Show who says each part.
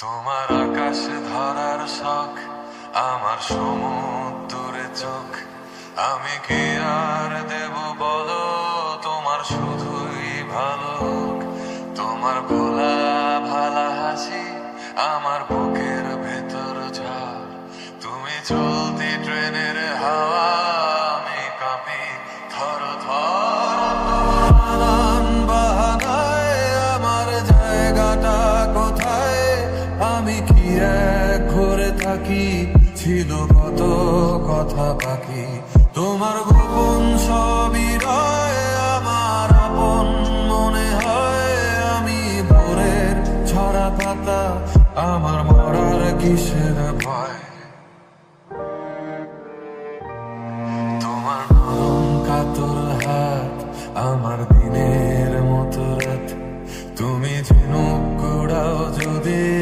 Speaker 1: তোমার আকাশে ধরার শখ, আমার সমুদ্রে চোখ। আমি কি আর দেব বলো, তোমার শুধুই ভালো হোক। তোমার ভোলা ভালা হাসি আমার বুকের ভেতর ঝড়। তুমি চলতি ট্রেনের হাওয়া, আমি কাঁপি থর থর। নানান বাহানায় আমার জায়গাটা কোথায়, আমি কি এক ঘরে থাকি, ছিল কত কথা বাকি। তোমার গোপন সবই রয় আমার আপন মনে হয়। আমি ভোরের ছড়া পাতা, আমার মরার কিসের ভয়।